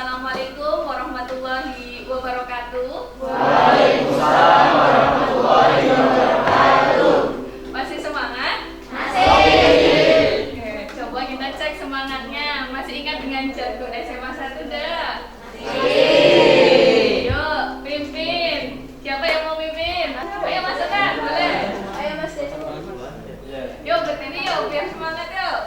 Assalamualaikum warahmatullahi wabarakatuh. Waalaikumsalam warahmatullahi wabarakatuh. Masih semangat? Masih. Oke, coba kita cek semangatnya. Masih ingat dengan jargon SMA 1 dah? Masih. Yuk, pimpin. Siapa yang mau pimpin? Ayo masukkan, boleh? Ayo Mas Dede. Yuk, berdiri yuk, biar semangat yuk.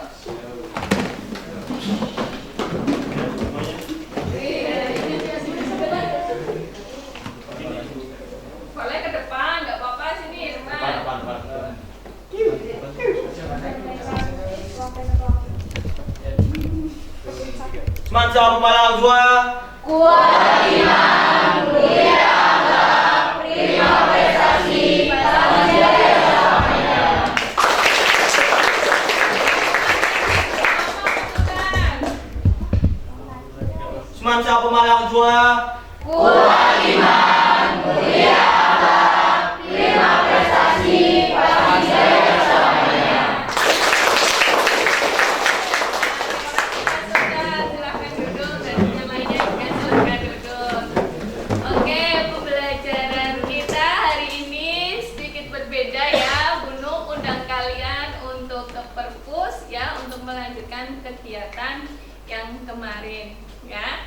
Boleh ke depan, nggak apa-apa, sini teman. Semangat pemalang juara. Kuat iman, mulia akhlak, prima prestasi, salam jaya selamanya. Semangat pemalang juara. Kuat iman, mulia akhlak, prima prestasi, salam jaya selamanya. Silahkan duduk dan yang lainnya juga silahkan duduk. Oke, pembelajaran kita hari ini sedikit berbeda ya. Bunung undang kalian untuk ke perpus ya, untuk melanjutkan kegiatan yang kemarin ya.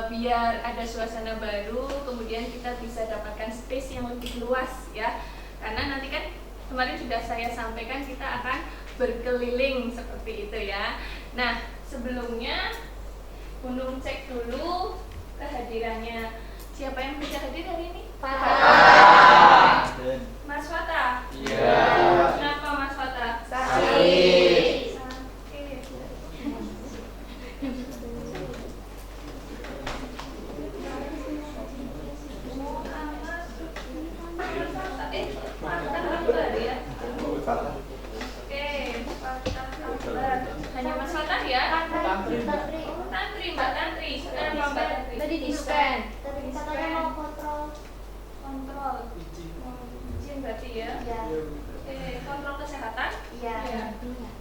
Biar ada suasana baru, kemudian kita bisa dapatkan space yang lebih luas ya. Karena nanti kan kemarin sudah saya sampaikan kita akan berkeliling seperti itu ya. Nah, sebelumnya Bunung cek dulu kehadirannya. Siapa yang bisa hadir hari ini? Pak. Mas Fata? Iya. Kenapa Mas Fata? Sakit. Hanya Mas Fatah ya? Tantri, Mbak Tantri. Kenapa Mbak Tantri? Tadi dispen. Tapi katanya mau kontrol. Izin berarti ya? Ya. Oke, kontrol kesehatan? Iya. Ya.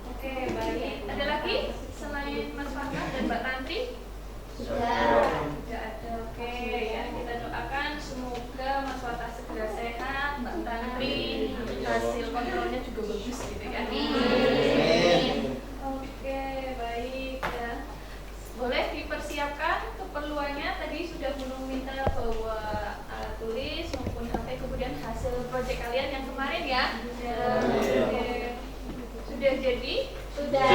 Oke, baik. Ada lagi selain Mas Fatah dan Mbak Tantri? Sudah. Tidak ada. Oke, ya kita doakan semoga Mas Fatah segera sehat, Mbak Tantri hasil kontrolnya juga bagus gitu ya. Oke, baik ya. Boleh dipersiapkan keperluannya. Tadi sudah Bunung minta bawa alat tulis maupun HP, kemudian hasil proyek kalian yang kemarin ya. Oke. Sudah jadi? Sudah.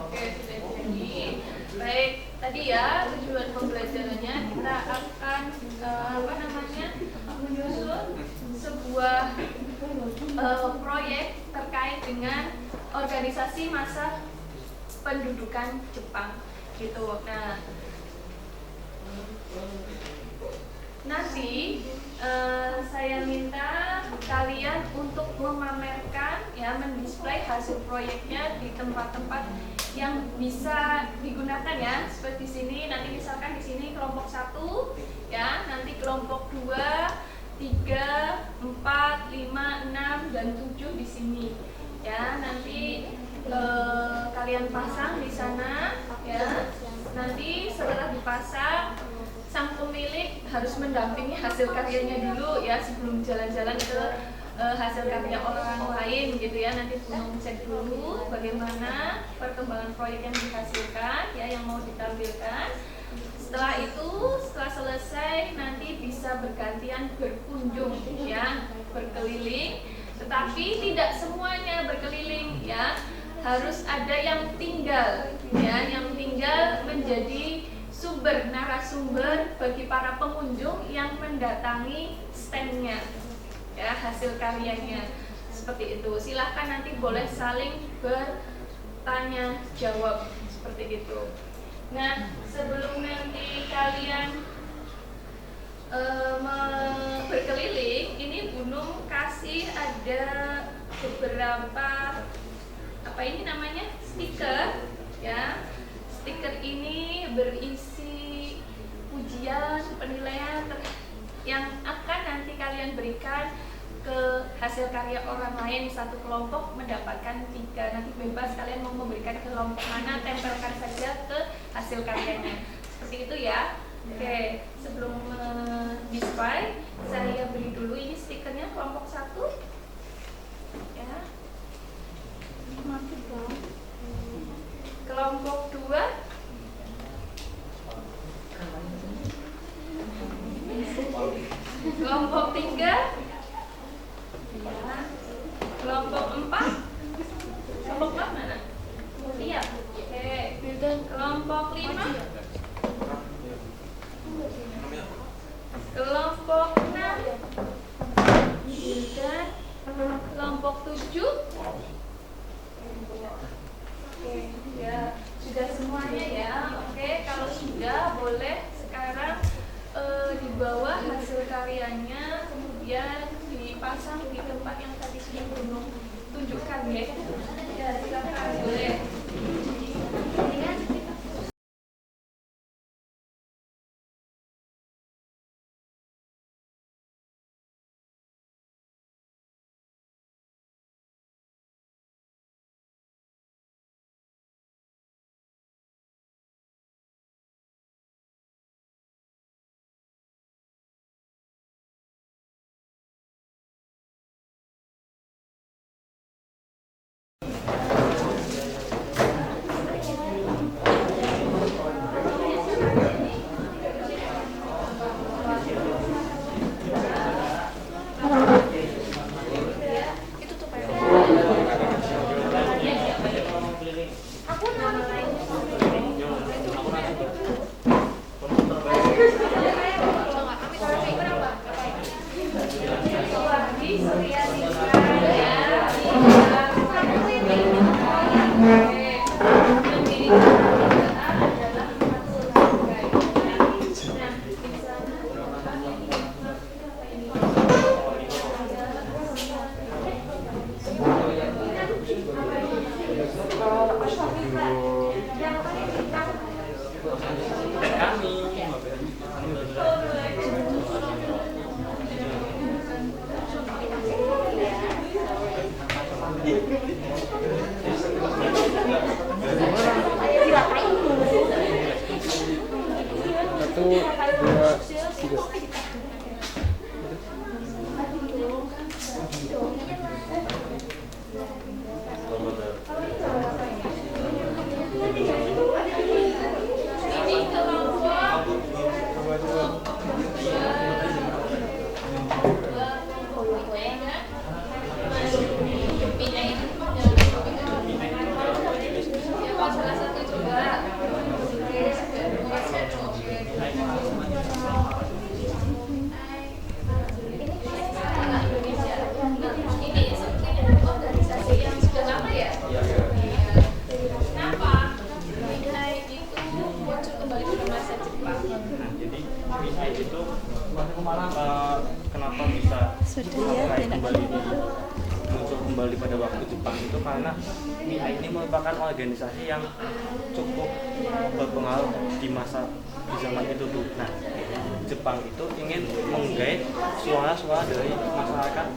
Oke, sudah jadi. Baik, tadi ya tujuan pembelajarannya kita akan menyusun sebuah proyek terkait dengan organisasi masa pendudukan Jepang gitu. Nah, nanti saya minta kalian untuk memamerkan ya, mendisplay hasil proyeknya di tempat-tempat yang bisa digunakan ya. Seperti sini, nanti misalkan di sini kelompok 1 ya, nanti kelompok 2, 3, 4, 5, 6 dan 7 di sini. Ya, nanti kalian pasang di sana ya. Nanti setelah dipasang, sang pemilik harus mendampingi hasil karyanya dulu ya sebelum jalan-jalan ke hasil karya orang lain gitu ya. Nanti Bunung cek dulu bagaimana perkembangan proyek yang dihasilkan ya, yang mau ditampilkan. Setelah itu, setelah selesai nanti bisa bergantian berkunjung ya, berkeliling. Tetapi tidak semuanya berkeliling ya, harus ada yang tinggal ya, yang tinggal menjadi sumber narasumber bagi para pengunjung yang mendatangi standnya ya, hasil karyanya seperti itu. Silahkan nanti boleh saling bertanya jawab seperti itu. Nah, sebelum nanti kalian berkeliling, ini Bunung kasih ada beberapa stiker ya. Stiker ini berisi pujian, penilaian yang akan nanti kalian berikan ke hasil karya orang lain. Satu kelompok mendapatkan 3. Nanti bebas kalian mau memberikan ke kelompok mana, tempelkan saja ke hasil karyanya. seperti itu ya. Oke, sebelum display saya beri dulu ini stikernya kelompok 1 ya. Kelompok 2 kelompok 3 ya. Kelompok 4 kelompok 4 mana? Iya. Oke. Kelompok 5 kelompok 6 dan kelompok 7. Oke, ya sudah semuanya ya. Oke, kalau sudah boleh sekarang di bawah hasil karyanya kemudian dipasang di tempat yang tadi sudah Gunung tunjukkan ya. Ya, silakan boleh. Kenapa bisa muncul kembali pada waktu Jepang itu karena MIAI ini merupakan organisasi yang cukup berpengaruh di zaman itu tuh. Nah, Jepang itu ingin menggait suara-suara dari masyarakat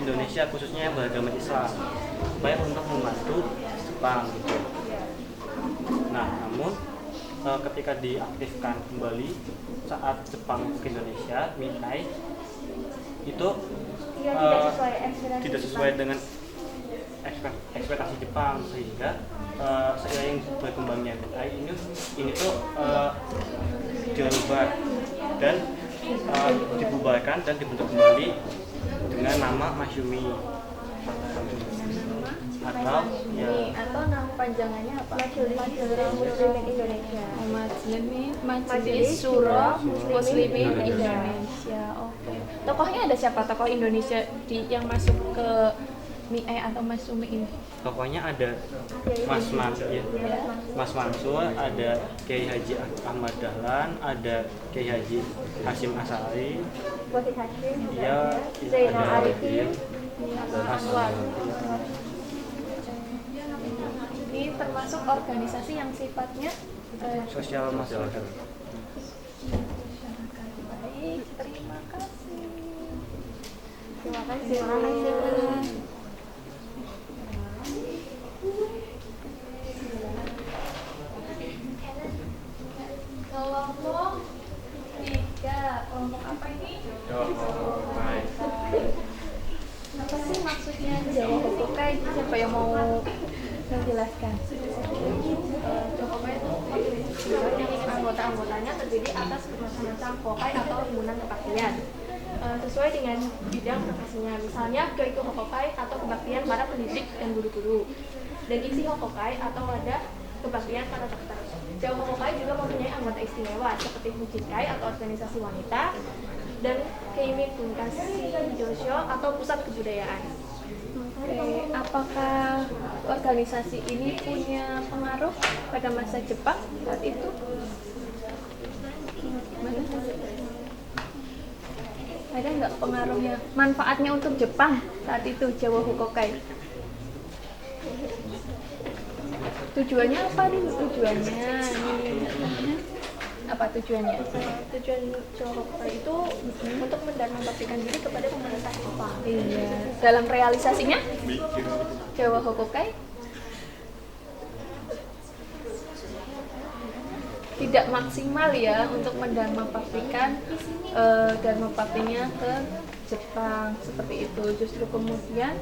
Indonesia khususnya yang beragama Islam supaya untuk membantu Jepang gitu. Nah, namun ketika diaktifkan kembali saat Jepang ke Indonesia, MIAI itu tidak sesuai dengan ekspektasi Jepang, sehingga seiring berkembangnya MIAI ini tuh dirubah dan dibubarkan dan dibentuk kembali dengan nama Masyumi atau nama panjangannya apa? Muslimin Indonesia. Majelis Syuro Muslimin Indonesia. Oke. Tokohnya ada siapa? Tokoh Indonesia yang masuk ke MIAI atau Masyumi ini? Tokohnya ada Mas Mansur, ada Kiai Haji Ahmad Dahlan, ada Kiai Haji Hasyim Asy'ari, Wahid Hasyim, Zainal Arifin, Anwar. Ini termasuk organisasi yang sifatnya sosial masyarakat. Baik, terima kasih. Terima kasih. Apa sih maksudnya Jawa Hokokai? Siapa yang mau menjelaskan? Hokokai itu organisasi yang anggota-anggotanya terdiri atas bermacam-macam hokai atau himpunan kebaktian sesuai dengan bidang profesinya. Misalnya Kyoiku Hokokai atau kebaktian para pendidik dan guru-guru, dan Ichi Hokokai atau wadah kebaktian para dokter. Jawa Hokokai juga mempunyai anggota istimewa seperti Fujinkai atau organisasi wanita dan Keimi Bunkashi Josho atau pusat kebudayaan. Oke, apakah organisasi ini punya pengaruh pada masa Jepang saat itu? Gimana? Ada nggak pengaruhnya, manfaatnya untuk Jepang saat itu Jawa Hokokai? Tujuannya apa nih? Tujuannya apa tujuannya? Tujuan Jawa Hokokai itu untuk mendekatkan diri kepada pemerintah Jepang. Iya. Dalam realisasinya Jawa Hokokai tidak maksimal ya untuk mendharmabaktikan dharma baktinya ke Jepang seperti itu. Justru kemudian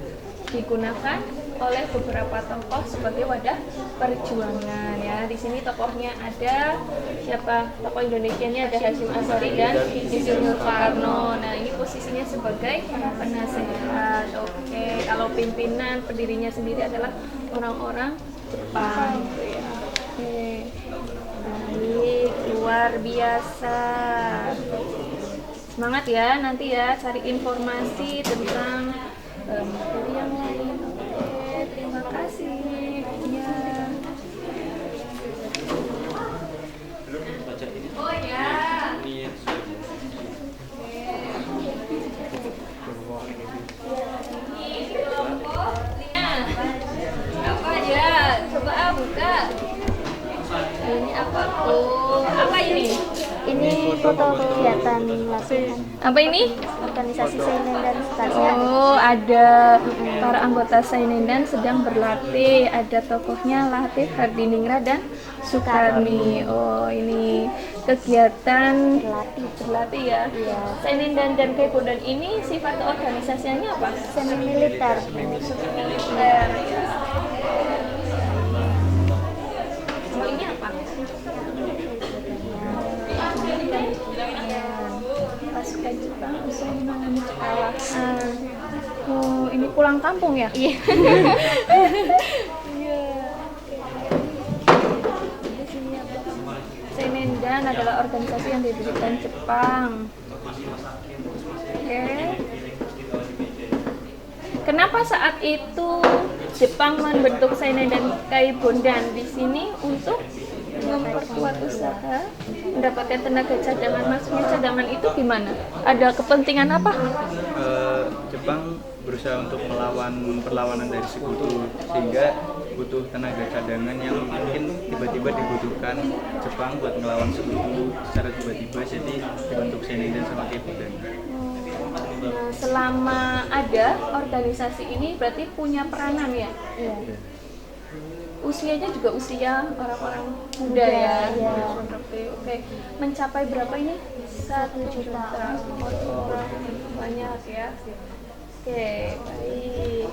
digunakan oleh beberapa tokoh sebagai wadah perjuangan ya. Di sini tokohnya ada siapa? Tokoh Indonesianya ada Hasyim Asyari dan Insinyur Soekarno. Nah, ini posisinya sebagai penasehat. Oke, kalau pimpinan pendirinya sendiri adalah orang-orang Jepang gitu ya. Oke. Baik, luar biasa. Semangat ya nanti ya cari informasi tentang materi yang lain. Oke, terima kasih. Ya. Oh ya. Ini kelompok apa ya? Coba buka. Ini apa? Oh, apa ini? Ini foto kegiatan latihan Apa ini? organisasi Seinen dan Sekalian. Oh, ada para anggota Sainendan sedang berlatih. Ada tokohnya Latif, Hardiningrat dan Sukarmi. Oh, ini kegiatan berlatih ya. Iya. Sainendan dan Kaibodan ini sifat organisasinya apa? Semi militer. Militer ya. Kalau ini apa? Pasukan Jepang usai mengalami kekalahan. Oh, ini pulang kampung ya? Iya. Iya. Di sini apa? Sainendan adalah organisasi yang didirikan Jepang. Oke. Kenapa saat itu Jepang membentuk Sainendan Kaibodan di sini untuk memperkuat usaha, mendapatkan tenaga cadangan? Maksudnya cadangan itu gimana? Ada kepentingan apa? Jepang berusaha untuk melawan perlawanan dari sekutu, sehingga butuh tenaga cadangan yang mungkin tiba-tiba dibutuhkan Jepang buat melawan sekutu secara tiba-tiba, jadi dibentuk Sainendan sama Kaibodan. Nah, selama ada organisasi ini berarti punya peranan ya? Iya. Usianya juga usia orang-orang muda ya? Iya. Oke. Mencapai berapa ini? 1 juta. Orang banyak ya. Oke, baik.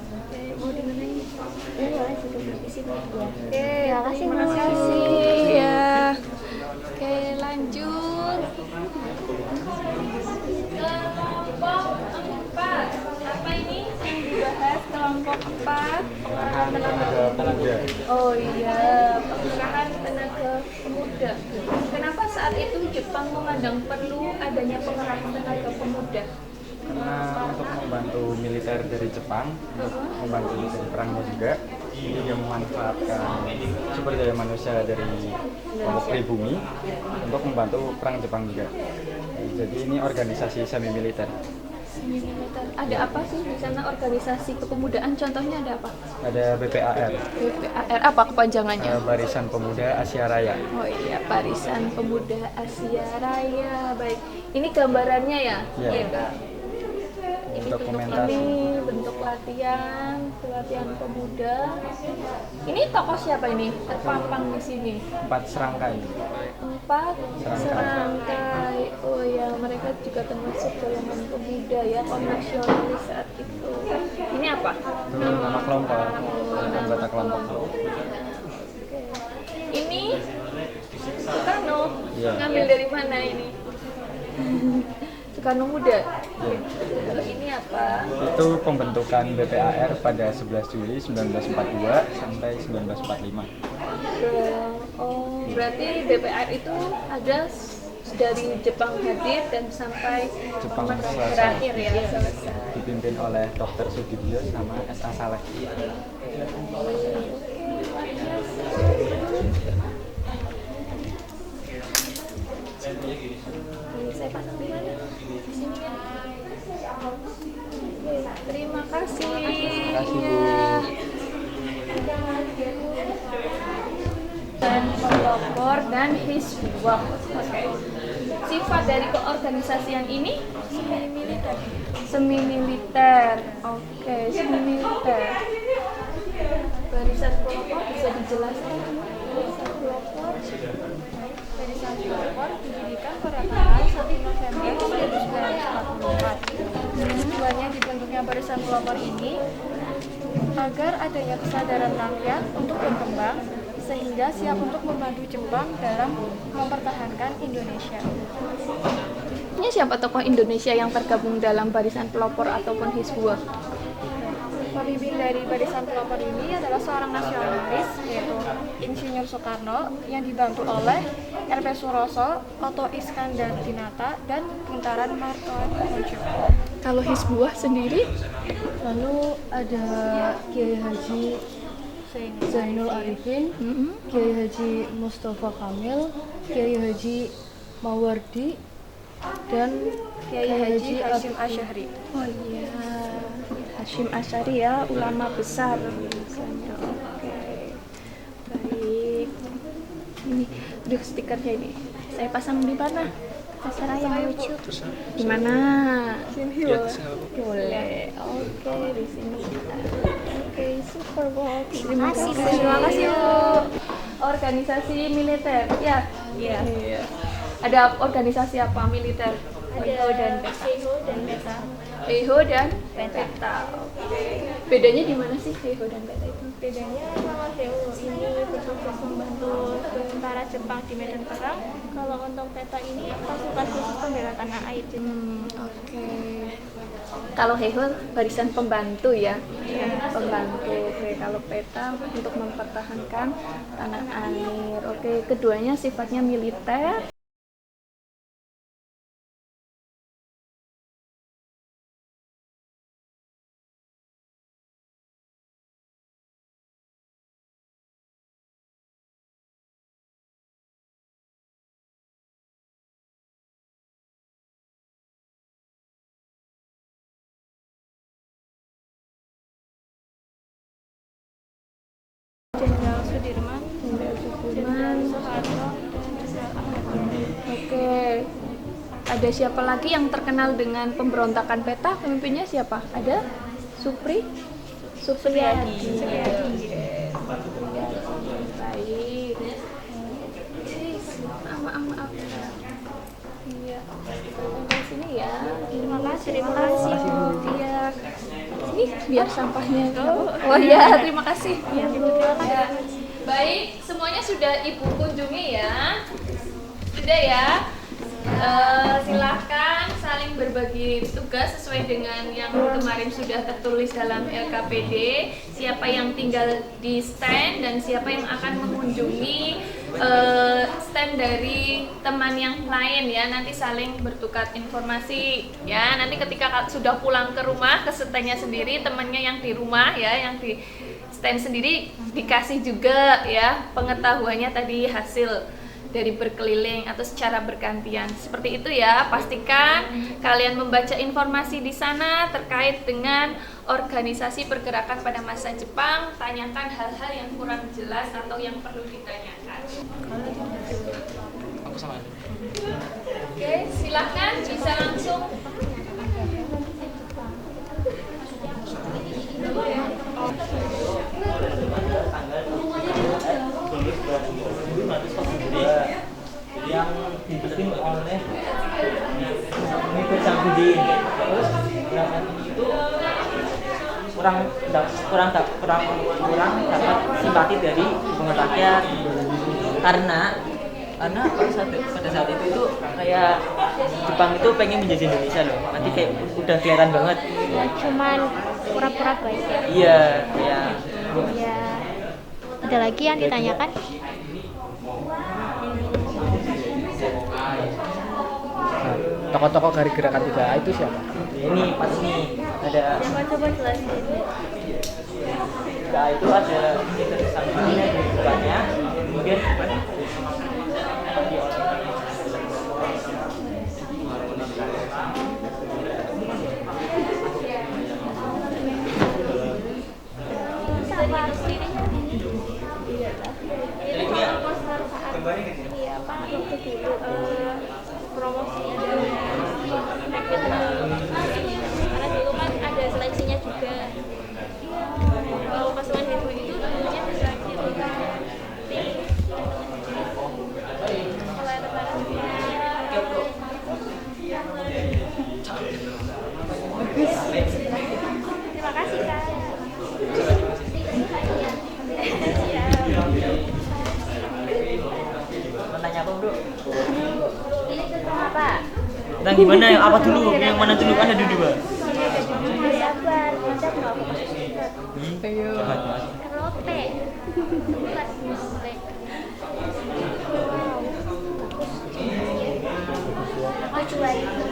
Oke, mau di mana ini? Ini boleh duduk di sini. Ya. Oke, Terima kasih, terima Mas. kasih ya. Oke, lanjut. Kelompok 4. Apa ini yang dibahas kelompok 4? Pengarahan tenaga pemuda. Oh iya, pengerahan tenaga pemuda. Kenapa saat itu Jepang memandang perlu adanya pengerahan tenaga pemuda? Karena untuk membantu militer dari Jepang, untuk membantu di perangnya juga, ini dia memanfaatkan sumber daya manusia dari kelompok pribumi untuk membantu perang Jepang juga. Jadi ini organisasi semi militer. Militer. Ada apa sih di sana organisasi kepemudaan? Contohnya ada apa? Ada BPAR, BPAR apa kepanjangannya? Barisan Pemuda Asia Raya. Oh iya, Barisan Pemuda Asia Raya. Baik. Ini gambarannya ya? Iya. Kak. Ini Dokumentasi. bentuk pelatihan pemuda. Ini tokoh siapa ini? Terpampang di sini. 4 serangkai. 4 serangkai. Oh ya, mereka juga termasuk golongan pemuda ya, kaum nasionalis saat itu. Ini apa? Itu nama kelompok, anggota kelompok. Ini Soekarno. Iya. Ngambil dari mana ini? Soekarno Muda. Kalau ini apa? Itu pembentukan BPAR pada 11 Juli 1942 sampai 1945. Oh, berarti BPR itu ada dari Jepang hadir dan sampai Jepang momen selesai. terakhir ya, selesai. Dipimpin oleh Dr. Sugitio sama S.A. Saleh. Ini saya pasang di mana? Di sini ya. Oke, terima kasih. Terima kasih, Bu. Dan pelopor dan Hizbullah. Oke. Sifat dari keorganisasian ini semi militer. Semi militer. Oke, semi militer. Barisan pelopor bisa dijelaskan? Barisan pelopor. Barisan pelopor didirikan pada tanggal 1 November 1944. Tujuannya dibentuknya barisan pelopor ini agar adanya kesadaran rakyat untuk berkembang sehingga siap untuk membantu Jepang dalam mempertahankan Indonesia. Ini siapa tokoh Indonesia yang tergabung dalam barisan pelopor ataupun Hizbullah? Pemimpin dari barisan pelopor ini adalah seorang nasionalis yaitu Insinyur Soekarno yang dibantu oleh R.P. Suroso, Otto Iskandar Dinata, dan Buntaran Martoatmojo. Kalau Hizbullah sendiri? Lalu ada Kiai Haji Zainul Arifin, Kiai Haji Mustafa Kamil, Kiai Haji Mawardi, dan Kiai Haji Hashim Asy'ari. Oh iya, Hashim Asy'ari ya, ulama besar misalnya. Oke, baik. Ini, aduh stikernya ini. Saya pasang di mana? Terserah yang lucu. Di mana? Sini boleh. Oke, di sini. Oke, super box. Terima kasih. Terima kasih Bu. Organisasi militer, ya? Iya. Ada organisasi apa militer? Ada Heiho dan Beta. Heiho dan Beta. Oke. Bedanya di mana sih Heiho dan Beta itu? Bedanya kalau Heiho ini bertugas membantu tentara Jepang di medan perang, kalau untuk Beta ini pasukan khusus pembela tanah air. Oke. Kalau Heiho barisan pembantu ya? Iya. Pembantu. Oke, kalau Beta untuk mempertahankan tanah air. Oke, keduanya sifatnya militer. Jenderal Sudirman, Jenderal Sudirman. Soeharto, dan Jenderal Ahmad Yani. Oke. Ada siapa lagi yang terkenal dengan pemberontakan Beta? Pemimpinnya siapa? Ada Supriyadi. Supriyadi. Baik. Maaf. Iya. Sampai sini ya. Terima kasih. Iya. Sini biar sampahnya. Oh ya, terima kasih. Ya, Ya. Baik, semuanya sudah Ibu kunjungi ya. Sudah ya. Silahkan saling berbagi tugas sesuai dengan yang kemarin sudah tertulis dalam LKPD. Siapa yang tinggal di stand dan siapa yang akan mengunjungi stand dari teman yang lain ya. Nanti saling bertukar informasi ya. Nanti ketika sudah pulang ke rumah ke standnya sendiri, temannya yang di rumah ya, yang di stand sendiri dikasih juga ya pengetahuannya tadi hasil dari berkeliling atau secara bergantian. Seperti itu ya, pastikan kalian membaca informasi di sana terkait dengan organisasi pergerakan pada masa Jepang, tanyakan hal-hal yang kurang jelas atau yang perlu ditanyakan. Oke, silahkan bisa langsung kurang dapat simpati dari hubungan rakyat karena pada saat itu kayak Jepang itu pengen menjajah Indonesia loh, nanti kayak udah kelihatan banget Ya, cuman pura-pura baik ya. iya ya. Ya. Ada lagi yang ditanyakan? Nah, tokoh-tokoh dari gerakan 3A itu siapa? Ini pas ini ada Coba jelasin. 3A itu ada interesannya di bukannya kemudian Iya Pak, waktu dulu promosinya dari karena dulu kan ada seleksinya juga. Kalau pasukan ibu itu dulunya diseleksi terima kasih Kak. mau tanya apa bro? Apa? Nah gimana yang apa dulu? Yang mana dulu? Kan ada dua. Sabar, baca nggak aku masih ingat. Jahat mas. Rote. Bukan rote. Aku coba itu.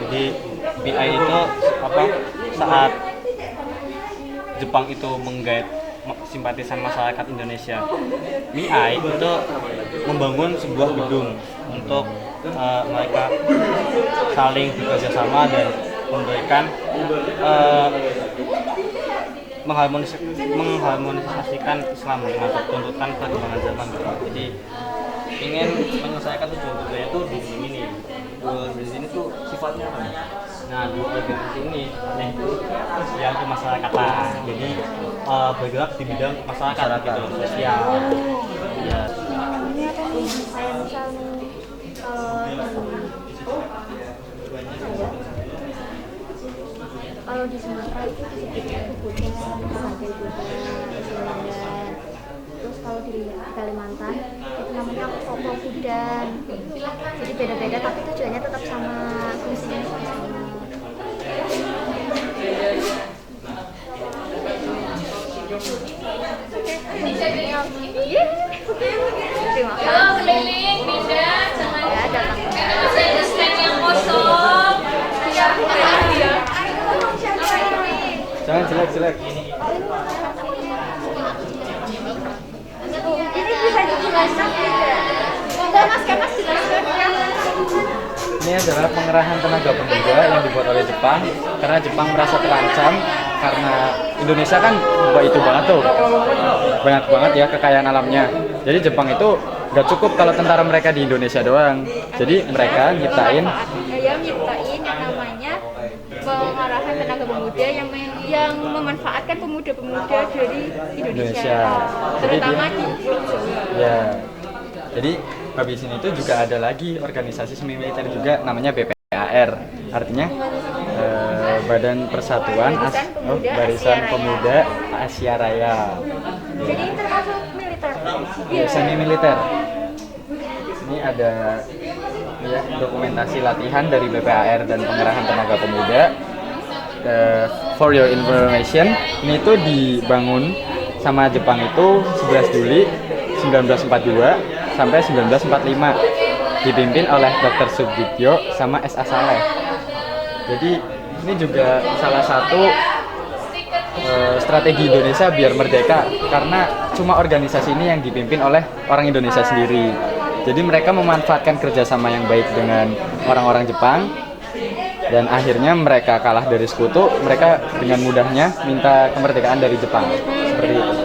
Jadi BI itu apa saat Jepang itu menggait simpatisan masyarakat Indonesia. BI itu membangun sebuah gedung untuk mereka saling bekerja sama dan memberikan mengharmonisasikan Islam dengan tuntutan perkembangan zaman gitu. Jadi ingin menyelesaikan tujuan budaya itu di sini. Di sini tuh sifatnya apa? Nah, di organisasi ini yang kemasyarakatan. Jadi bergerak di bidang masyarakat gitu, sosial. Ya. Ini apa nih? Saya misalnya kalau di Sumatera itu disebutnya Buddha, sebagai Buddha, Selandia. Terus kalau di Kalimantan itu namanya Popo Budan. Jadi beda-beda tapi tujuannya tetap sama, fungsinya tetap sama. Terima kasih. Keliling, pindah, jangan Ya, datang. ada stand yang kosong. Jangan jelek-jelek. Ini bisa dijelaskan tidak? Enggak mas, jelaskan ya. Ini adalah pengerahan tenaga pemuda yang dibuat oleh Jepang karena Jepang merasa terancam karena Indonesia kan itu banget tuh, banyak banget ya kekayaan alamnya. Jadi Jepang itu gak cukup kalau tentara mereka di Indonesia doang. Jadi mereka nyiptain yang namanya pengarahan tenaga pemuda yang memanfaatkan pemuda-pemuda dari Indonesia. Terutama di Pulau Jawa. ya. Jadi habis ini itu juga ada lagi organisasi semi militer juga namanya BPAR. Artinya Badan Persatuan Barisan Pemuda Asia Raya. Jadi termasuk militer. Semi militer. Ini ada ya, dokumentasi latihan dari BPAR dan pengerahan tenaga pemuda. For your information, ini itu dibangun sama Jepang itu 11 Juli 1942 sampai 1945, dipimpin oleh Dr. Sugityo sama S.A. Saleh. Jadi ini juga salah satu strategi Indonesia biar merdeka, karena cuma organisasi ini yang dipimpin oleh orang Indonesia sendiri. Jadi mereka memanfaatkan kerjasama yang baik dengan orang-orang Jepang, dan akhirnya mereka kalah dari sekutu. Mereka dengan mudahnya minta kemerdekaan dari Jepang, seperti itu.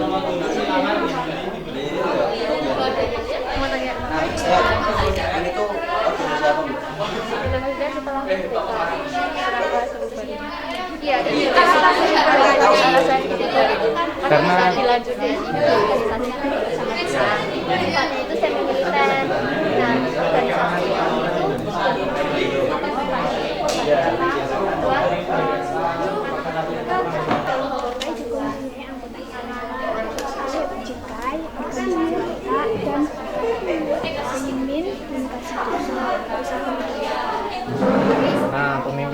Mau tanya.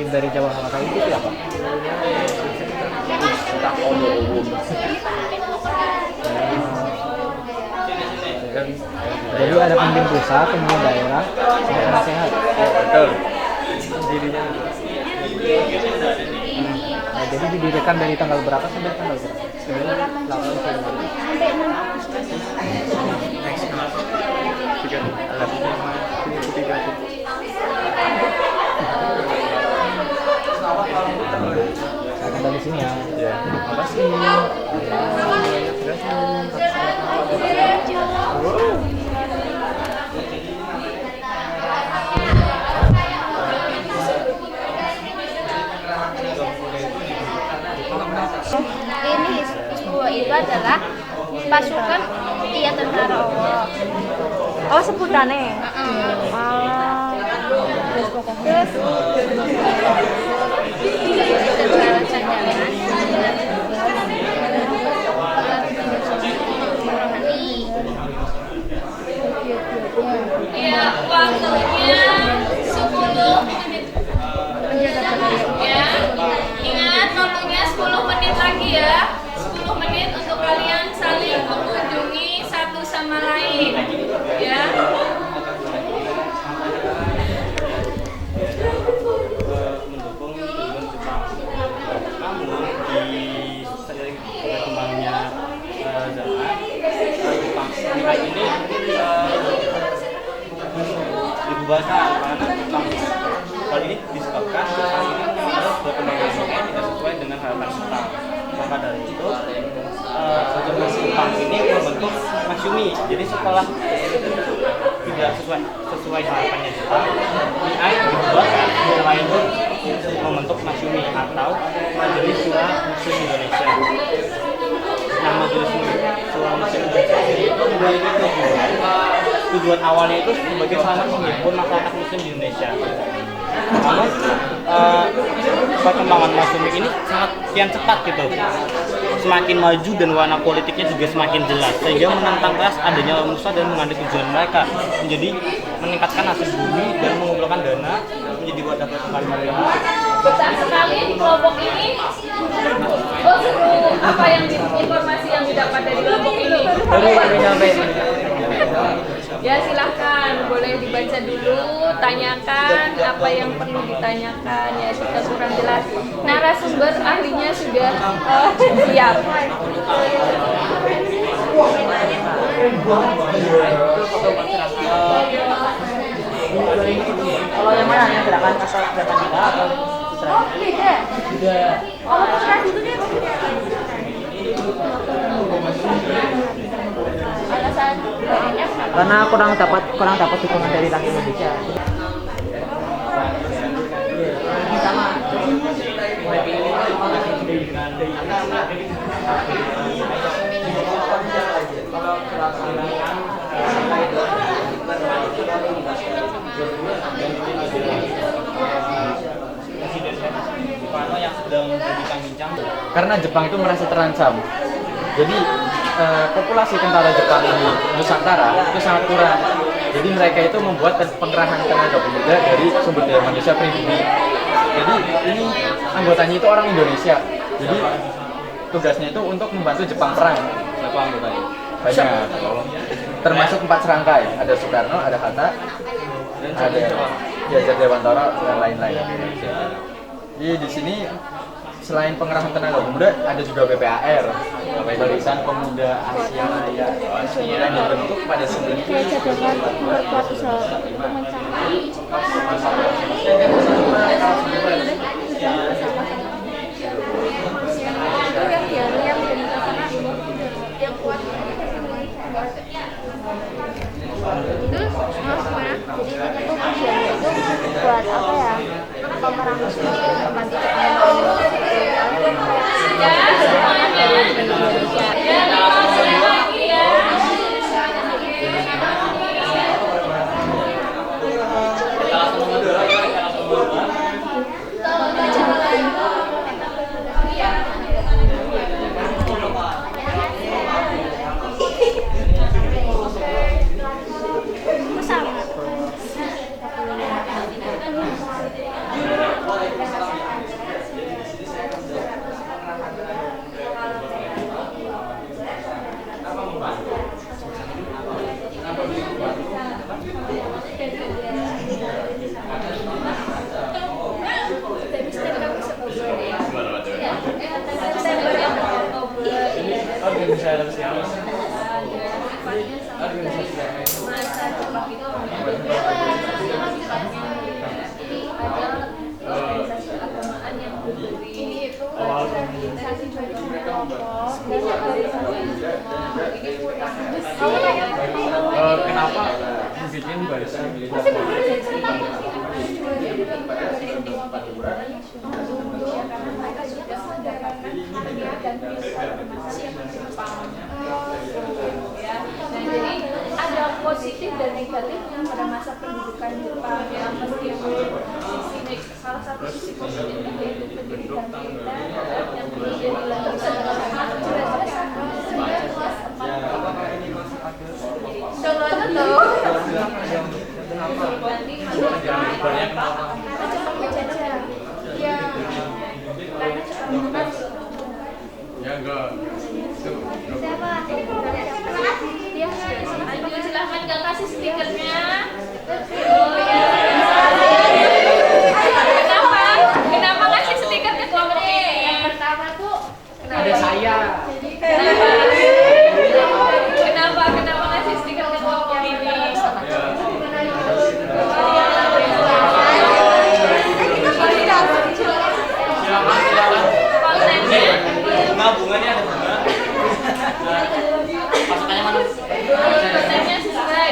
dari Jawa Halaka itu siapa? Jadi ada pemimpin pusat, pemimpin daerah, sama penasehat. Betul. Dirinya. Nah, jadi didirikan dari tanggal berapa sampai tanggal berapa? 8 Februari. Saya akan dari sini ya. Terima kasih. Ini Isbuwa itu adalah pasukan Iya Tentara. Oh, sebutannya. Terus tentara cadangan. Ya, waktunya 10 menit. Ya, ingat waktunya 10 menit lagi ya. 10 menit untuk kalian saling mengunjungi satu sama lain. Ya. Mendukung tujuan Jepang. Namun di seiring berkembangnya zaman, Jepang ini dibubarkan karena Jepang hal ini disebabkan Jepang ini harus berkembang tidak sesuai dengan harapan Jepang. Maka dari itu Jepang ini membentuk Masyumi. Jadi setelah tidak sesuai harapannya Jepang, MIAI dibubarkan, mulai itu membentuk Masyumi atau Majelis Syura Muslim Indonesia. Nah, Majelis Syura Muslim Indonesia itu memiliki tujuan awalnya itu sebagai salah satu menghimpun masyarakat Muslim di Indonesia. Namun perkembangan Masyumi ini sangat kian cepat gitu, semakin maju dan warna politiknya juga semakin jelas, sehingga menentang keras adanya Musa dan mengandung tujuan mereka menjadi meningkatkan hasil bumi dan mengumpulkan dana menjadi wadah pertukaran agama. Besar sekali kelompok ini. Apa yang informasi yang didapat dari kelompok ini? Ya, silahkan, boleh dibaca dulu, tanyakan apa yang perlu ditanyakan ya, jika kurang jelas. Narasumber ahlinya sudah siap. Kalau yang mana yang gerakan asal gerakan kita atau putra? Oh, beda. Kalau putra itu dia alasan lainnya kenapa? Karena kurang dapat dukungan dari rakyat Indonesia. Sama. Yang sedang berbincang-bincang Karena Jepang itu merasa terancam. Jadi populasi tentara Jepang di Nusantara itu sangat kurang. Jadi mereka itu membuat pengerahan tenaga pemuda dari sumber daya manusia pribumi. Jadi ini anggotanya itu orang Indonesia. Jadi tugasnya itu untuk membantu Jepang perang. Berapa anggotanya? Banyak. Termasuk 4 serangkai. Ada Soekarno, ada Hatta, ada Jajar Dewantara dan lain-lain. Jadi di sini selain pengerahan tenaga pemuda, ada juga BPAR, Barisan Pemuda Asia Raya, yang dibentuk pada 1995. cadangan memperkuat usaha pemecahan. Itu yang diam yang kuat. Terus gimana? Jadi kita tuh tujuannya itu buat apa ya? Pemerangan nanti sama. Ayo silahkan gak kasih stikernya. Oh ya. Kenapa ngasih stiker ke kelompok ini? Yang pertama tuh ada saya. Kenapa ngasih stiker ke kelompok ini? Kontennya Bunganya ada bunga. Pasukannya mana? kontennya sesuai.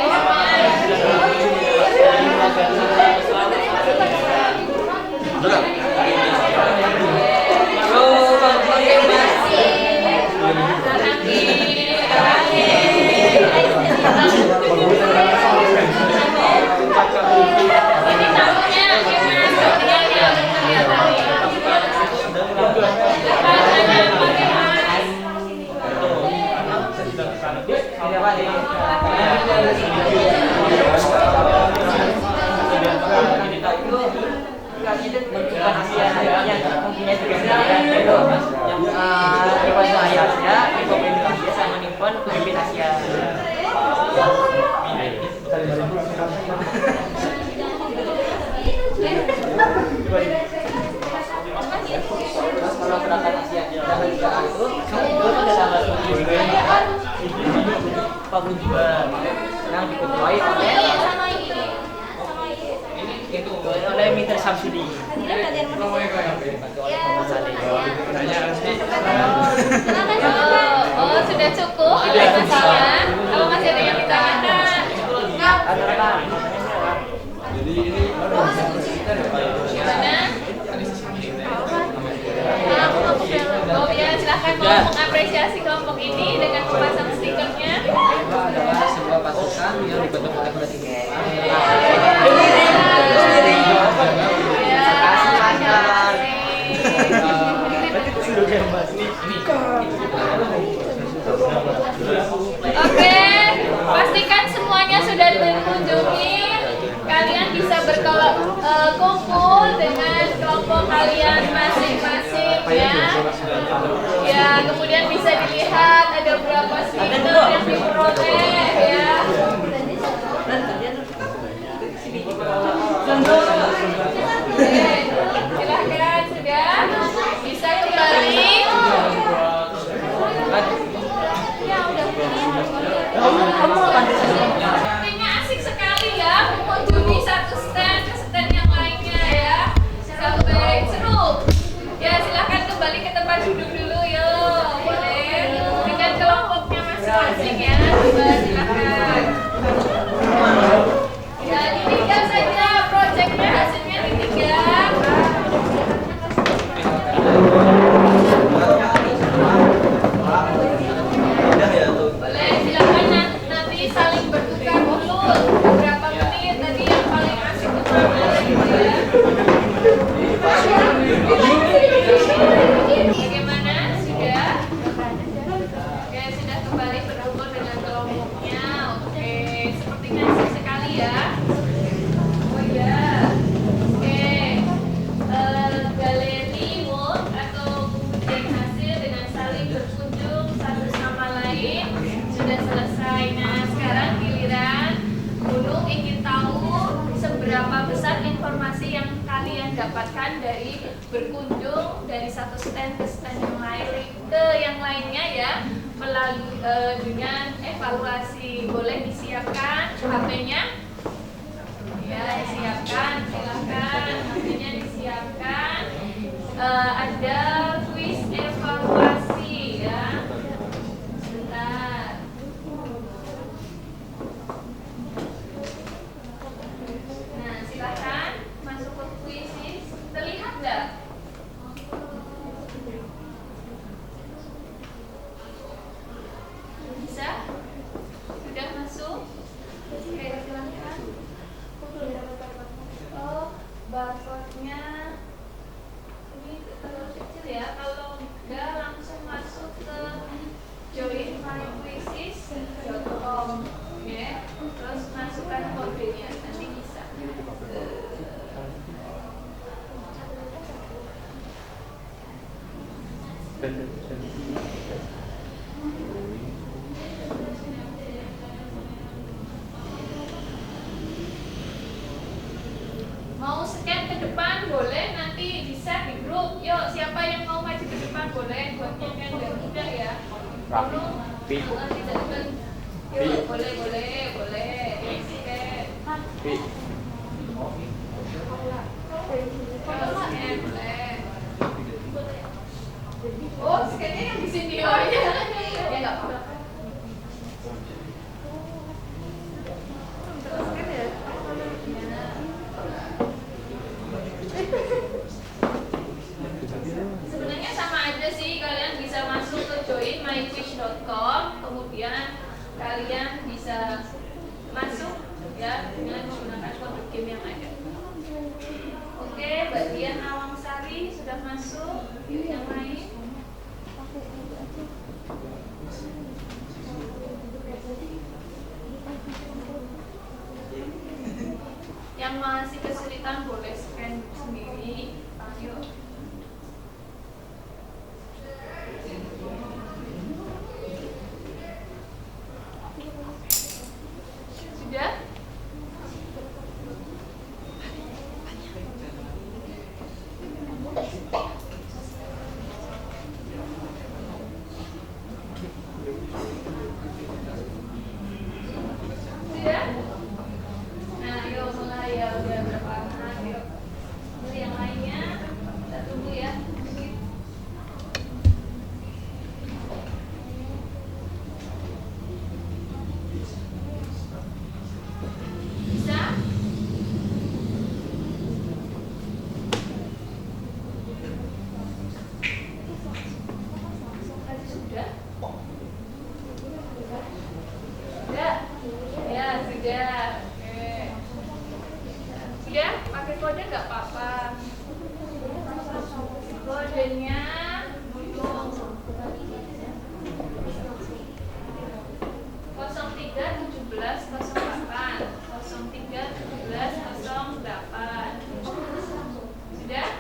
Ini tamunya Kalau gerakan Asia dan negara itu pada tanggal 7 Pak Bunjua yang diketuai oleh Mitra Samsudi. Oh, sudah cukup informasinya. Kalau masih ada yang ditanyakan? Gimana? Oh ya, silahkan mau mengapresiasi kelompok ini dengan memasang stikernya. Adalah sebuah pasukan yang dibentuk oleh presiden. Oke, pastikan semuanya sudah terkunjungi. Kalian bisa berkumpul dengan kelompok kalian masing-masing ya. Ya, kemudian bisa dilihat ada berapa stiker yang diperoleh ya. Oke, silahkan sudah bisa kembali. Sepertinya asik sekali ya mengunjungi satu stand ke stand yang lainnya ya. Sampai seru. Ya silahkan kembali ke tempat duduk dulu yuk. Boleh dengan kelompoknya masing-masing ya. Coba silahkan. Ya ditinggal saja proyeknya, hasilnya ditinggal. Boleh silakan nanti saling bertukar dulu beberapa menit tadi yang paling asik itu mana gitu ya. Bagaimana sudah? Oke sudah kembali berkumpul dengan kelompoknya. Oke sepertinya asik sekali ya. Oh iya. Oke galeri walk atau pengujian hasil dengan saling berkunjung satu sama lain sudah selesai. Nah sekarang giliran Gunung ingin tahu seberapa besar informasi yang kalian dapatkan dari berkunjung dari satu stand ke stand yang lainnya ya melalui dengan evaluasi. Boleh disiapkan HP-nya? Ya disiapkan, silakan HP-nya disiapkan. Ada kuis evaluasi ya. Sebentar. Nah, silakan masuk ke kuisis. Terlihat nggak? Bisa? Sudah masuk? Oke, silakan. Oh, barcode-nya Mau scan ke depan boleh, nanti di share di grup. Yuk, siapa yang mau maju ke depan boleh buat scan dan mudah ya. Rapi. Yuk, boleh. Scan. Pi. Scan boleh. Oh, scan-nya yang di sini oh ya. Ya nggak apa-apa. Scan ya. Sebenarnya sama aja sih, kalian bisa masuk ke joinmywish.com, kemudian kalian bisa masuk ya dengan menggunakan kode game yang ada. Oke, Mbak Dian Awang-Sari sudah masuk. Yuk yang lain. Yang masih kesulitan boleh scan sendiri. Ayo. Sudah? Sudah? Nah, yuk mulai ya, udah berapa anak, yuk. Mulai yang lainnya, kita tunggu ya. Bisa? Sudah? Sudah? Ya, sudah. Oke. Sudah? Pakai kode nggak apa-apa. Kodenya 031708 Sudah?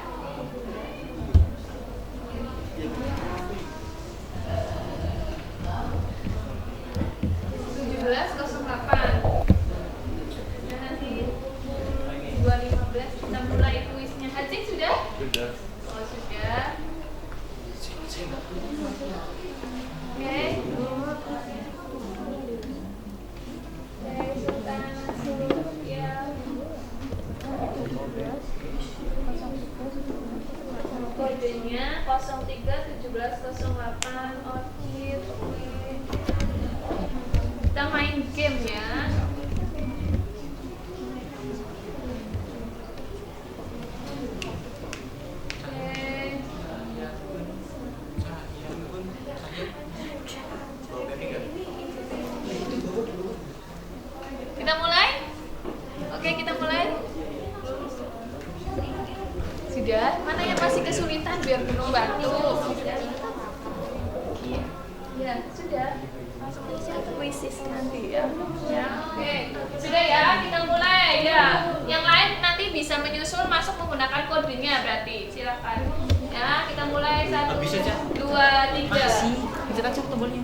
Dan nanti 215 kita mulai kuisnya. Hajik sudah? Sudah. Oh sudah. Oke. Sultan ya. Kodenya 031708 Orchid. Kita main game ya. Kita mulai? Oke, kita mulai. Sudah? Mana yang masih kesulitan biar penuh bantu? Ya, sudah. Kuisis nanti ya. Ya, oke. Sudah ya, kita mulai ya. Yang lain nanti bisa menyusul masuk menggunakan kodenya berarti. Silakan. Ya, kita mulai 1 2 3. Bisa kan cek tombolnya.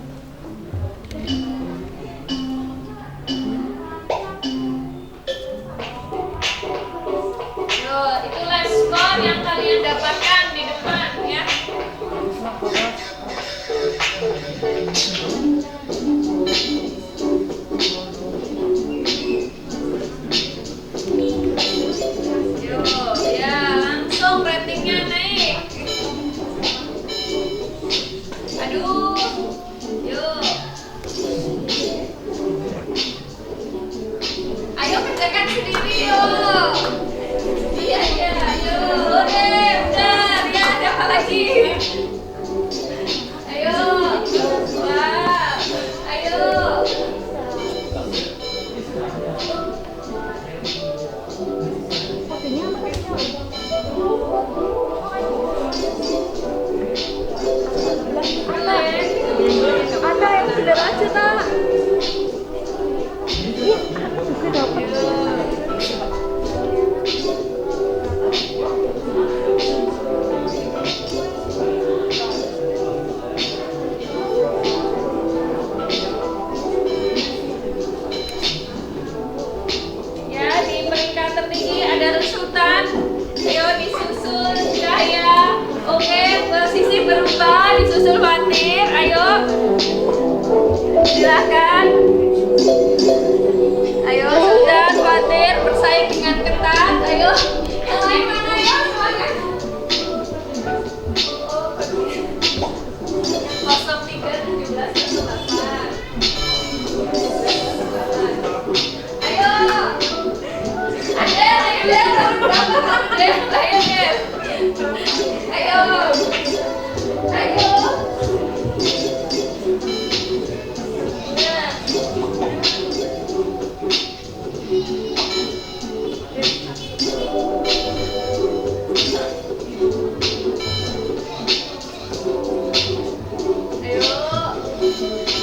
Yo, itulah skor yang kalian dapatkan di depan ya. Yo, ya langsung ratingnya naik. Aduh, yo. Ayo kerjakan sendiri yo. Iya, ayo. Udah, ya ada apa lagi? Ayo. Wah, ayo. Ada yang bener aja nak. khawatir, ayo. Silakan. Ayo sudah khawatir bersaing dengan ketat. Ayo. Yang lain mana ya? Silakan. 031718. Ayo. Adel, ayo. Ayo.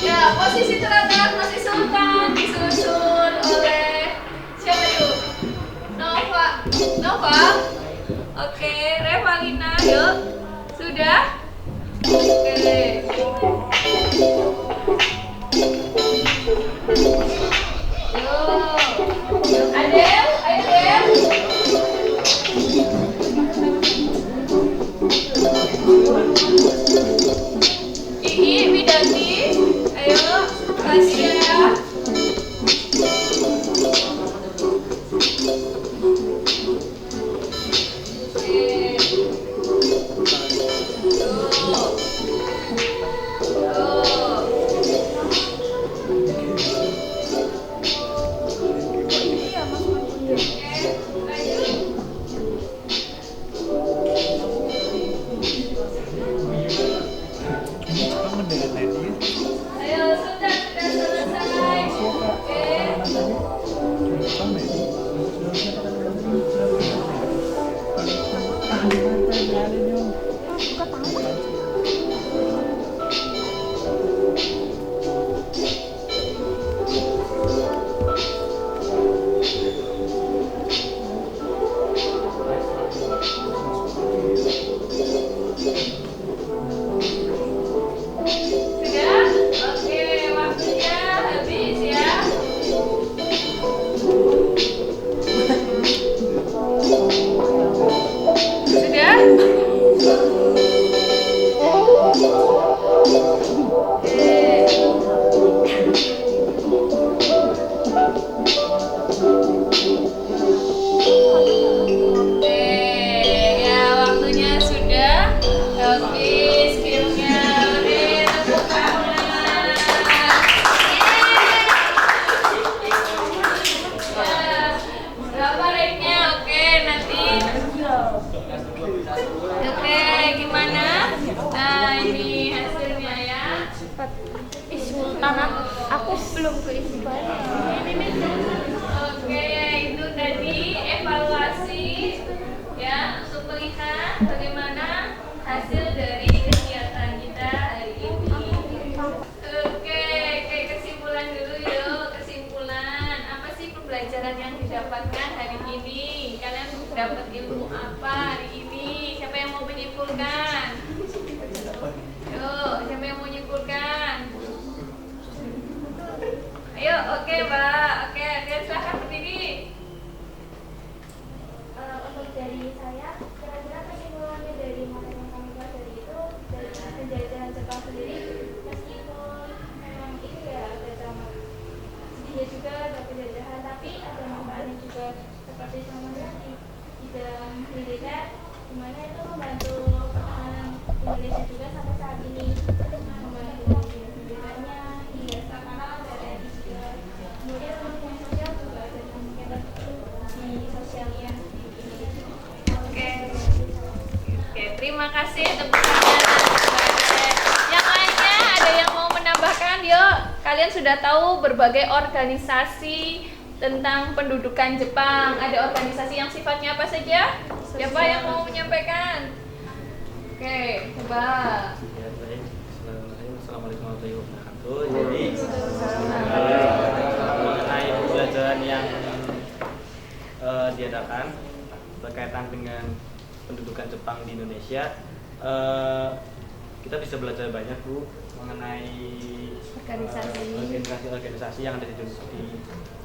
Ya, posisi teratas masih Sultan disusul oleh siapa yuk? Nova. Oke, Revalina yuk. Sudah? Oke. Yuk. Adel, ayo Adel. Widanti, ayo, kasih ya. Ayo, sudah selesai. Oke. Sudah? Oke, waktunya habis ya. Sudah? Oke, ya waktunya sudah habis skillnya. Oke, tepuk tangan. Ya, berapa rate-nya? Oke, nanti. Oke, gimana? Nah, ini hasilnya ya. Sultan, aku belum ke Isban. Oke, itu tadi evaluasi ya untuk melihat bagaimana hasil dari kegiatan kita hari ini. Oke, kesimpulan dulu yuk. Kesimpulan, apa sih pembelajaran yang didapatkan hari ini? Kalian dapat ilmu apa hari ini? Siapa yang mau menyimpulkan? Yuk, siapa yang mau menyimpulkan? Ayo, oke Mbak. Oke, silahkan berdiri. Untuk dari saya, kira-kira kesimpulannya dari materi yang kami pelajari itu dari penjajahan Jepang sendiri, meskipun memang itu ya ada dampak sedihnya juga ada penjajahan, tapi ada manfaatnya juga seperti contohnya di bidang militer, dimana itu membantu pertahanan Indonesia juga sampai saat ini, membantu militernya hingga sekarang ada TNI juga. Kemudian untuk yang sosial juga ada kemungkinan di sosialnya. Oke, terima kasih tepuk tangan. Yang lainnya ada yang mau menambahkan? Yuk, kalian sudah tahu berbagai organisasi tentang pendudukan Jepang. Ada organisasi yang sifatnya apa saja? Siapa yang mau menyampaikan? Oke, coba. Ya, baik. Assalamualaikum warahmatullahi wabarakatuh. Jadi mengenai pembelajaran yang diadakan berkaitan dengan pendudukan Jepang di Indonesia, kita bisa belajar banyak Bu mengenai organisasi yang ada di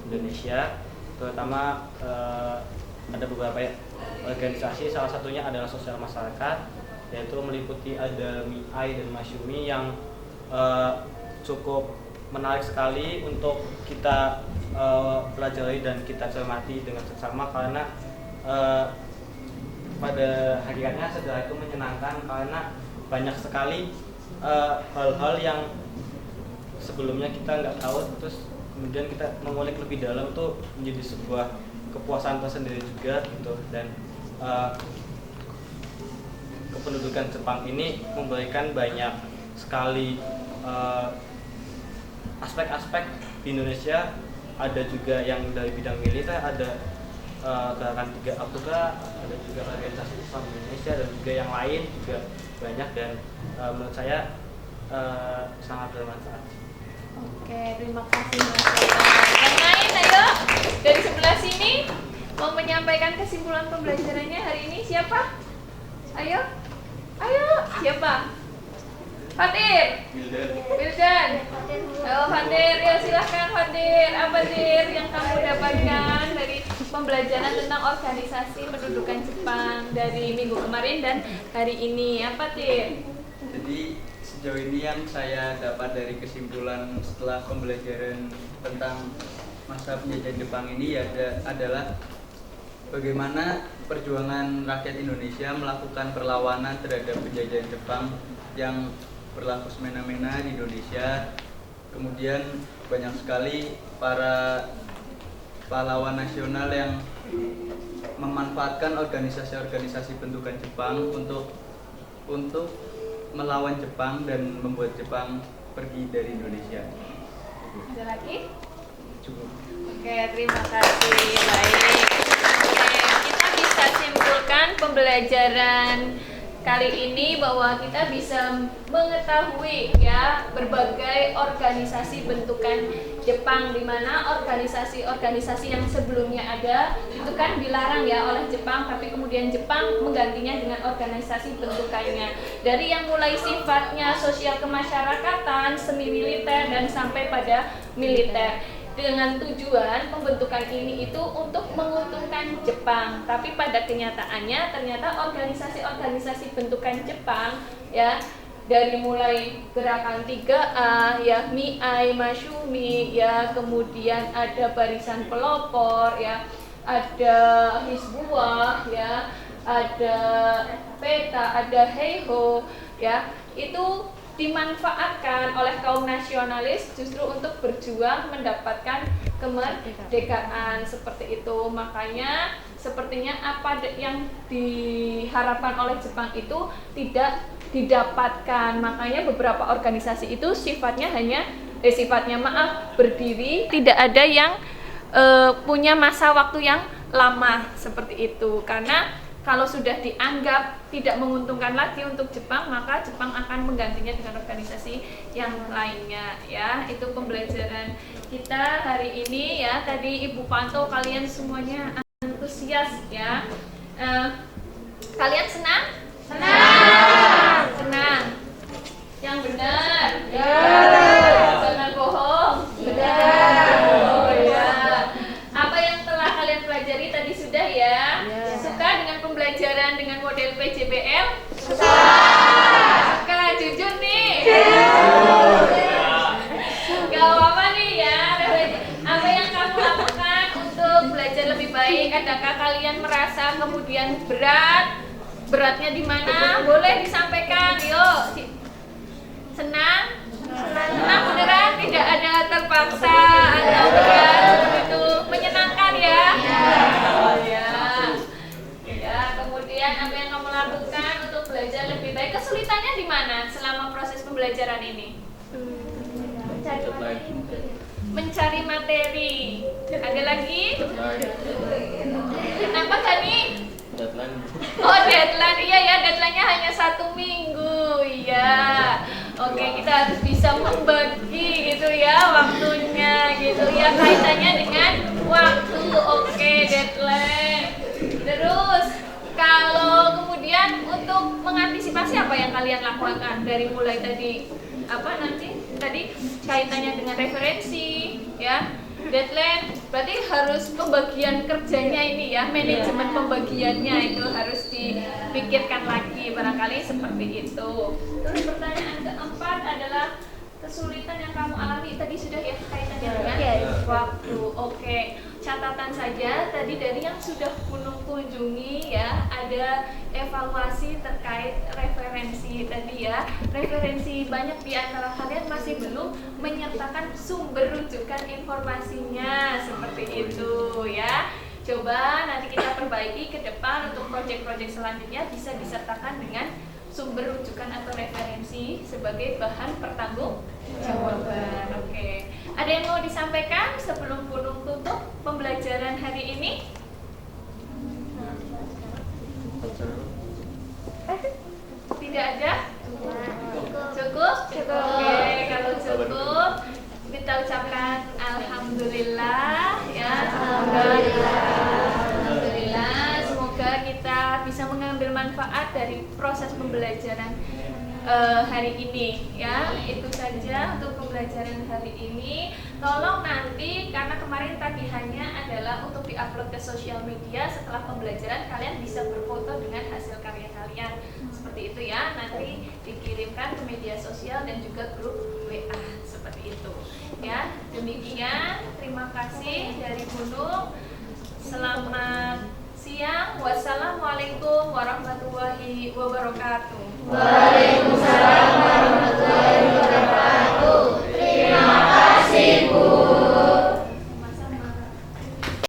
Indonesia, terutama ada beberapa organisasi, salah satunya adalah sosial masyarakat, yaitu meliputi ada Miai dan Masyumi yang cukup menarik sekali untuk kita pelajari dan kita cermati dengan seksama, karena pada hakikatnya sejarah itu menyenangkan karena banyak sekali hal-hal yang sebelumnya kita nggak tahu, terus kemudian kita mengulik lebih dalam tuh menjadi sebuah kepuasan tersendiri juga gitu. Dan kependudukan Jepang ini memberikan banyak sekali aspek-aspek di Indonesia. Ada juga yang dari bidang militer, ada gerakan 3 April, ada juga organisasi Islam Indonesia dan juga yang lain juga banyak, dan menurut saya sangat bermanfaat. Oke, terima kasih Mas. Yang lain ayo dari sebelah sini mau menyampaikan kesimpulan pembelajarannya hari ini siapa? Ayo, siapa? Fatir, Wildan. Oh, Fatir, ya silahkan Fatir. Apa Fatir yang kamu dapatkan dari pembelajaran tentang organisasi pendudukan Jepang dari minggu kemarin dan hari ini? Apa Fatir? Jadi sejauh ini yang saya dapat dari kesimpulan setelah pembelajaran tentang masa penjajahan Jepang ini adalah bagaimana perjuangan rakyat Indonesia melakukan perlawanan terhadap penjajahan Jepang yang berlaku semena-mena di Indonesia. Kemudian banyak sekali para pahlawan nasional yang memanfaatkan organisasi-organisasi bentukan Jepang untuk melawan Jepang dan membuat Jepang pergi dari Indonesia. Ada lagi? Cukup. Oke, terima kasih. Baik. Oke, kita bisa simpulkan pembelajaran kali ini bahwa kita bisa mengetahui ya berbagai organisasi bentukan Jepang, di mana organisasi-organisasi yang sebelumnya ada itu kan dilarang ya oleh Jepang, tapi kemudian Jepang menggantinya dengan organisasi bentukannya, dari yang mulai sifatnya sosial kemasyarakatan, semi militer dan sampai pada militer, dengan tujuan pembentukan ini itu untuk menguntungkan Jepang. Tapi pada kenyataannya ternyata organisasi-organisasi bentukan Jepang ya, dari mulai gerakan 3A ya, Miai, Masyumi ya, kemudian ada Barisan Pelopor ya, ada Hizbullah ya, ada PETA, ada Heiho ya, itu dimanfaatkan oleh kaum nasionalis justru untuk berjuang mendapatkan kemerdekaan seperti itu. Makanya sepertinya apa yang diharapkan oleh Jepang itu tidak didapatkan. Makanya beberapa organisasi itu sifatnya berdiri, tidak ada yang punya masa waktu yang lama seperti itu. Karena kalau sudah dianggap tidak menguntungkan lagi untuk Jepang, maka Jepang akan menggantinya dengan organisasi yang lainnya ya. Itu pembelajaran kita hari ini ya. Tadi Ibu Panto, kalian semuanya antusias ya. Kalian senang? Senang. Yang benar? Jangan bohong. Benar. Oh ya. Apa yang telah kalian pelajari tadi sudah ya? Suka dengan pembelajaran dengan model PJBL? Suka jujur nih? Gak apa-apa nih ya. Apa yang kamu lakukan untuk belajar lebih baik? Adakah kalian merasa kemudian beratnya di mana? Boleh disampaikan. Yuk. Senang beneran, tidak ada terpaksa atau berat seperti itu, menyenangkan ya. Ya, kemudian apa yang kamu lakukan untuk belajar lebih baik? Kesulitannya di mana selama proses pembelajaran ini? Mencari materi. Ada lagi? Kenapa Gani? Deadline. Oh, deadline. Iya ya, deadline-nya hanya 1 minggu. Iya. Oke, kita harus bisa membagi gitu ya waktunya gitu ya, kaitannya dengan waktu. Oke, deadline. Terus kalau kemudian untuk mengantisipasi apa yang kalian lakukan dari mulai tadi tadi kaitannya dengan referensi ya, deadline berarti harus pembagian kerjanya ini ya, manajemen pembagiannya itu harus dipikirkan lagi, barangkali seperti itu. Terus pertanyaan keempat adalah kesulitan yang kamu alami tadi sudah ya kaitannya dengan waktu. Oke, catatan saja tadi dari yang sudah Gunung kunjungi ya, ada evaluasi terkait referensi tadi ya. Referensi banyak di antara kalian masih belum menyertakan sumber rujukan informasinya seperti itu ya. Coba nanti kita perbaiki ke depan untuk proyek-proyek selanjutnya bisa disertakan dengan sumber rujukan atau referensi sebagai bahan pertanggungjawaban. Oke. Ada yang mau disampaikan sebelum Gunung tutup pembelajaran hari ini? Tidak ada? Cukup? Oke, kalau cukup kita ucapkan alhamdulillah ya. Alhamdulillah, semoga kita bisa mengambil manfaat dari proses pembelajaran hari ini ya. Itu saja untuk pembelajaran hari ini. Tolong nanti, karena kemarin tagihannya adalah untuk diupload ke sosial media, setelah pembelajaran kalian bisa berfoto dengan hasil karya kalian seperti itu ya. Nanti dikirimkan ke media sosial dan juga grup WA seperti itu ya. Demikian, terima kasih dari Gunung. Selamat siang. Wassalamualaikum warahmatullahi wabarakatuh.